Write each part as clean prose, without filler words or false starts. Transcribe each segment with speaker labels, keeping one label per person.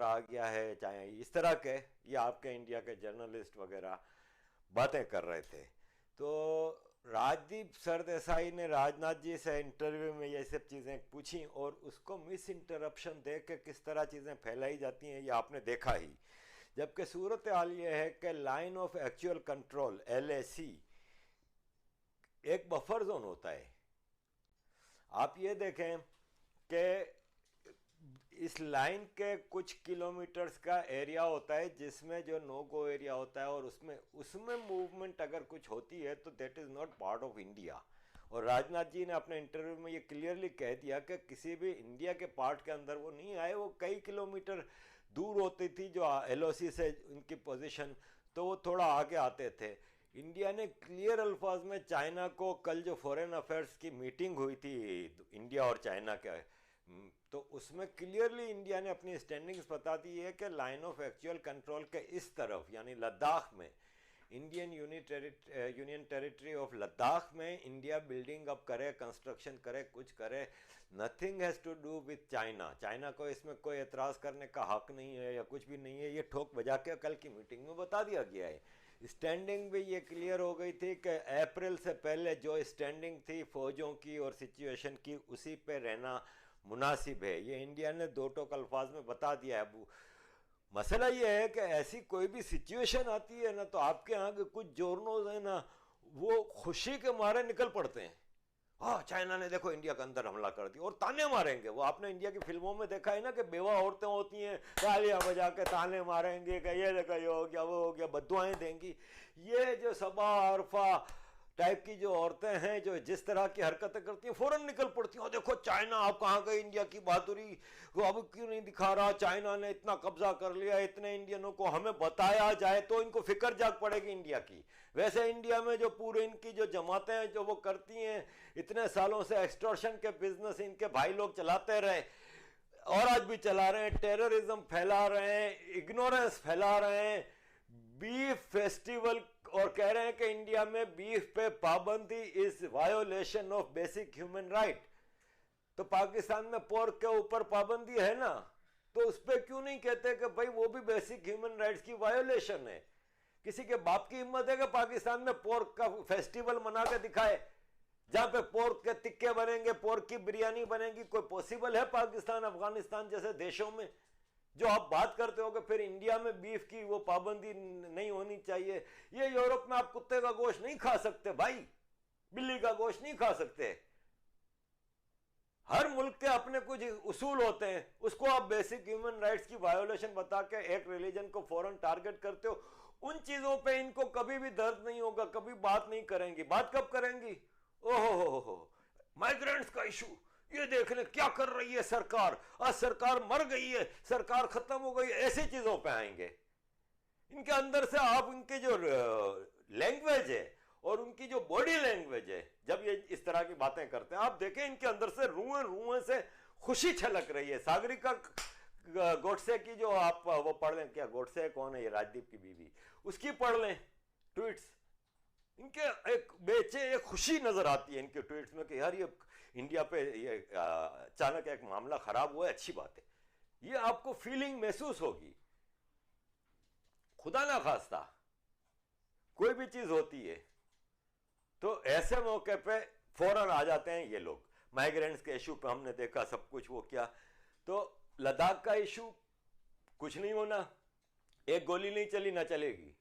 Speaker 1: आ गया है, चाहे इस तरह के, ये आपके इंडिया के जर्नलिस्ट वगैरह बातें कर रहे थे। तो राजदीप सरदेसाई ने राजनाथ जी से इंटरव्यू में ये सब चीज़ें पूछी और उसको मिस इंटरप्शन दे के किस तरह चीज़ें फैलाई जाती हैं ये आपने देखा ही। जबकि सूरत हाल ये है कि line of actual control LAC एक बफर जोन होता है। आप ये देखें कि इस लाइन के कुछ किलोमीटर्स का एरिया होता है जिसमें जो नो गो एरिया होता है, और उसमें उसमें मूवमेंट अगर कुछ होती है तो that is not part of India. और राजनाथ जी ने अपने इंटरव्यू में ये क्लियरली कह दिया कि किसी भी इंडिया के पार्ट के अंदर वो नहीं आए, वो कई किलोमीटर दूर होती थी जो LOC से उनकी पोजीशन, तो वो थोड़ा आगे आते थे। इंडिया ने क्लियर अल्फाज में चाइना को, कल जो फॉरेन अफेयर्स की मीटिंग हुई थी इंडिया और चाइना के, तो उसमें क्लियरली इंडिया ने अपनी स्टैंडिंग्स बता दी है कि लाइन ऑफ एक्चुअल कंट्रोल के इस तरफ यानी लद्दाख में, Indian union territory of Ladakh में इंडिया बिल्डिंग अप करे, कंस्ट्रक्शन करे, कुछ करे, nothing has to do with China. China को इसमें कोई एतराज़ करने का हक नहीं है या कुछ भी नहीं है, ये ठोक बजा के कल की मीटिंग में बता दिया गया है। स्टैंडिंग भी ये क्लियर हो गई थी कि अप्रैल से पहले जो स्टैंडिंग थी फौजों की और सिचुएशन की, उसी पे रहना मुनासिब है। ये इंडिया ने दो टोक अल्फाज में बता दिया है। अब मसला ये है कि ऐसी कोई भी सिचुएशन आती है ना, तो आपके यहाँ के कुछ जोरनोज हैं ना, वो खुशी के मारे निकल पड़ते हैं, हाँ चाइना ने देखो इंडिया के अंदर हमला कर दिया, और ताने मारेंगे। वो आपने इंडिया की फिल्मों में देखा है ना कि बेवा औरतें होती हैं, तालियां बजा के ताने मारेंगे कि ये देखो ये हो गया वो हो गया, बद्दुआएं देंगी। ये जो सबा अरफा टाइप की जो औरतें हैं जो जिस तरह की हरकतें करती हैं, फौरन निकल पड़ती हैं, देखो चाइना आप कहाँ गए, इंडिया की बहादुरी वो अब क्यों नहीं दिखा रहा, चाइना ने इतना कब्जा कर लिया, इतने इंडियनों को हमें बताया जाए तो इनको फिक्र जाग पड़ेगी इंडिया की। वैसे इंडिया में जो पूरे इनकी जो जमातें हैं जो वो करती हैं, इतने सालों से एक्सटॉर्शन के बिजनेस इनके भाई लोग चलाते रहे और आज भी चला रहे हैं, टेररिज्म फैला रहे हैं, इग्नोरेंस फैला रहे हैं, बीफ फेस्टिवल, और कह रहे हैं कि इंडिया में बीफ पे पाबंदी is violation of basic human right. तो पाकिस्तान में पोर्क के ऊपर पाबंदी है ना, तो उस पर क्यों नहीं कहते कि भाई वो भी बेसिक ह्यूमन राइट्स की वायोलेशन है। किसी के बाप की हिम्मत है कि पाकिस्तान में पोर्क का फेस्टिवल मना के दिखाए, जहां पे पोर्क के टिक्के बनेंगे, पोर्क की बिरयानी बनेगी? कोई पॉसिबल है पाकिस्तान अफगानिस्तान जैसे देशों में? जो आप बात करते हो कि फिर इंडिया में बीफ की वो पाबंदी नहीं होनी चाहिए, ये यूरोप में आप कुत्ते का गोश्त नहीं खा सकते भाई, बिल्ली का गोश्त नहीं खा सकते। हर मुल्क के अपने कुछ उसूल होते हैं, उसको आप बेसिक ह्यूमन राइट्स की वायोलेशन बता के एक रिलीजन को फौरन टारगेट करते हो। उन चीजों पे इनको कभी भी दर्द नहीं होगा, कभी बात नहीं करेंगी। बात कब करेंगी? ओहो हो, माइग्रेंट्स का इशू, ये देख ले क्या कर रही है सरकार, आज सरकार मर गई है, सरकार खत्म हो गई, ऐसी चीजों पे आएंगे। इनके अंदर से आप इनके जो लैंग्वेज है और उनकी जो बॉडी लैंग्वेज है, जब ये इस तरह की बातें करते हैं, आप देखें इनके अंदर से रुएं रुएं से खुशी छलक रही है। सागरिका गोडसे की जो आप वो पढ़ लें, क्या गोडसे कौन है, ये राजदीप की बीवी, उसकी पढ़ लें ट्वीट्स, इनके एक बेचे एक खुशी नजर आती है इनके ट्वीट्स में कि यार ये इंडिया पे ये अचानक एक मामला खराब हुआ है, अच्छी बात है। ये आपको फीलिंग महसूस होगी। खुदा ना खास्ता कोई भी चीज होती है तो ऐसे मौके पे फौरन आ जाते हैं ये लोग। माइग्रेंट्स के इशू पे हमने देखा सब कुछ वो किया, तो लद्दाख का इशू कुछ नहीं होना, एक गोली नहीं चली ना चलेगी।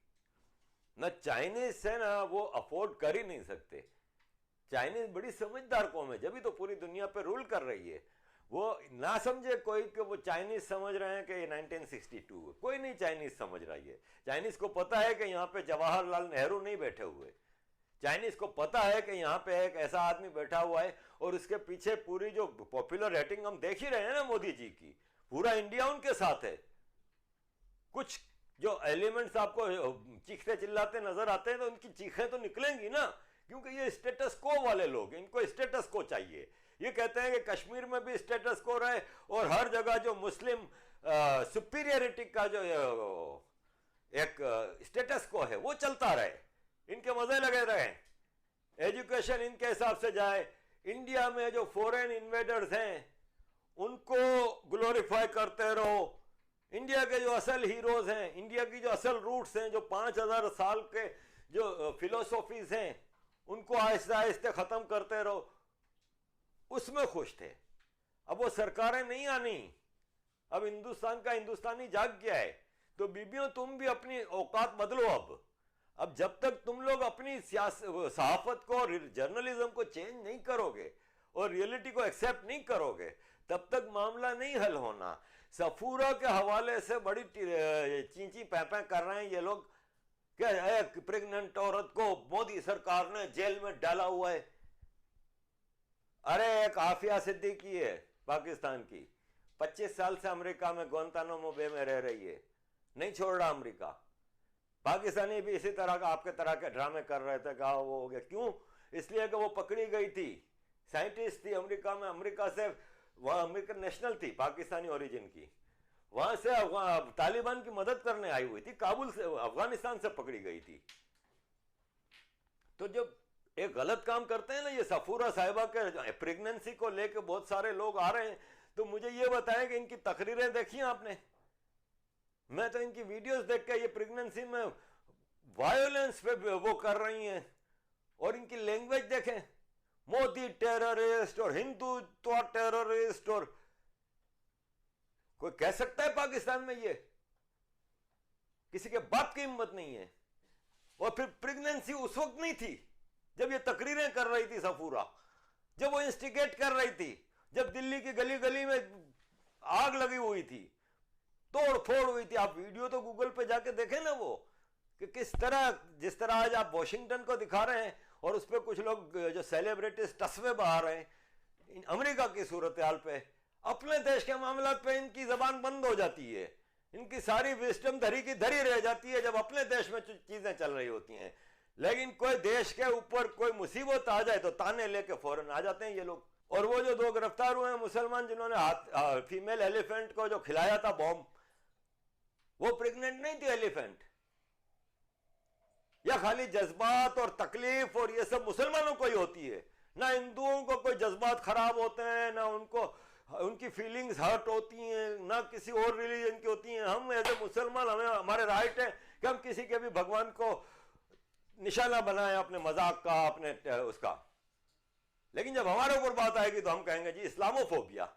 Speaker 1: ना चाइनीज से ना वो अफोर्ड कर ही नहीं सकते। चाइनीज बड़ी समझदार कौम है, जब भी तो पूरी दुनिया पे रूल कर रही है। वो ना समझे कोई कि वो चाइनीज समझ रहे हैं कि ये 1962 है, कोई नहीं चाइनीज समझ रही है। चाइनीज को पता है कि यहाँ पे जवाहरलाल नेहरू नहीं बैठे हुए, चाइनीज को पता है कि यहाँ पे एक ऐसा आदमी बैठा हुआ है और उसके पीछे पूरी जो पॉपुलर रेटिंग हम देख ही रहे हैं ना मोदी जी की, पूरा इंडिया उनके साथ है। कुछ जो एलिमेंट्स आपको चीखते चिल्लाते नजर आते हैं तो उनकी चीखें तो निकलेंगी ना, क्योंकि ये स्टेटस को वाले लोग, इनको स्टेटस को चाहिए। ये कहते हैं कि कश्मीर में भी स्टेटस को रहे और हर जगह जो मुस्लिम सुपीरियरिटी का जो एक स्टेटस को है वो चलता रहे, इनके मजे लगे रहे, एजुकेशन इनके हिसाब से जाए। इंडिया में जो फॉरेन इन्वेडर्स हैं उनको ग्लोरीफाई करते रहो, इंडिया के जो असल हीरोज हैं, इंडिया की जो असल रूट्स हैं, जो 5000 साल के जो फिलोसॉफीज हैं, उनको आहिस्ते आहिस्ते खत्म करते रहो, उसमें खुश थे। अब वो सरकारें नहीं आनी, अब हिंदुस्तान का हिंदुस्तानी जाग गया है। तो बीबियों, तुम भी अपनी औकात बदलो। अब जब तक तुम लोग अपनी सहाफत को और जर्नलिज्म को चेंज नहीं करोगे और रियलिटी को एक्सेप्ट नहीं करोगे, तब तक मामला नहीं हल होना। सफूरा के हवाले से बड़ी चींची पैपै कर रहे हैं ये लोग, क्या एक प्रेग्नेंट औरत को मोदी सरकार ने जेल में डाला हुआ है। अरे एक आफिया सिद्दीकी है पाकिस्तान की, 25 साल से अमेरिका में गुआंतानामो बे में रह रही है, नहीं छोड़ रहा अमेरिका। पाकिस्तानी भी इसी तरह का, आपके तरह के ड्रामे कर रहे थे, कहा वो हो गया। क्यों? इसलिए कि वो पकड़ी गई थी, साइंटिस्ट थी अमेरिका में, अमेरिका से, वह अमेरिकन नेशनल थी, पाकिस्तानी ओरिजिन की, वहां से तालिबान की मदद करने आई हुई थी, काबुल से, अफगानिस्तान से पकड़ी गई थी। तो जब एक गलत काम करते हैं ना, ये सफूरा साहिबा के प्रेगनेंसी को लेके बहुत सारे लोग आ रहे हैं, तो मुझे ये बताएं कि इनकी तकरीरें देखी आपने? मैं तो इनकी वीडियोस देख के, ये प्रेगनेंसी में वायोलेंस पे वो कर रही हैं, और इनकी लैंग्वेज देखें, मोदी टेररिस्ट और हिंदुत्व टेररिस्ट, और कोई कह सकता है पाकिस्तान में ये? किसी के बाप की हिम्मत नहीं है। और फिर प्रेगनेंसी उस वक्त नहीं थी जब ये तकरीरें कर रही थी सफूरा, जब वो इंस्टिगेट कर रही थी, जब दिल्ली की गली गली में आग लगी हुई थी, तोड़ फोड़ हुई थी। आप वीडियो तो गूगल पे जाके देखें ना, वो कि किस तरह, जिस तरह आज आप वॉशिंगटन को दिखा रहे हैं और उस पर कुछ लोग जो सेलिब्रिटीज तस्वीर बहा रहे हैं, अमेरिका की सूरत हाल पे, अपने देश के मामला पे इनकी जबान बंद हो जाती है, इनकी सारी विस्डम धरी की धरी रह जाती है जब अपने देश में चीजें चल रही होती हैं। लेकिन कोई देश के ऊपर कोई मुसीबत आ जाए तो ताने लेके फौरन आ जाते हैं ये लोग। और वो जो 2 गिरफ्तार हुए हैं मुसलमान, जिन्होंने फीमेल एलिफेंट को जो खिलाया था बॉम्ब, वो प्रेग्नेंट नहीं थी एलिफेंट। या खाली जज्बात और तकलीफ और ये सब मुसलमानों को ही होती है? ना हिंदुओं को कोई जज्बात खराब होते हैं, ना उनको उनकी फीलिंग्स हर्ट होती हैं, ना किसी और रिलीजन की होती हैं। हम एज ए मुसलमान, हमें हमारे राइट है कि हम किसी के भी भगवान को निशाना बनाए अपने मजाक का, अपने उसका। लेकिन जब हमारे ऊपर बात आएगी तो हम कहेंगे जी इस्लामोफोबिया,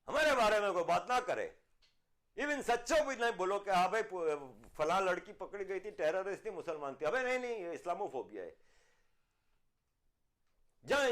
Speaker 1: हमारे बारे में कोई बात ना करे। इवन सच्चों भी नहीं बोलो कि हाँ भाई फलां लड़की पकड़ी गई थी, टेररिस्ट थी, मुसलमान थी। अबे नहीं, इस्लामोफोबिया है। जहां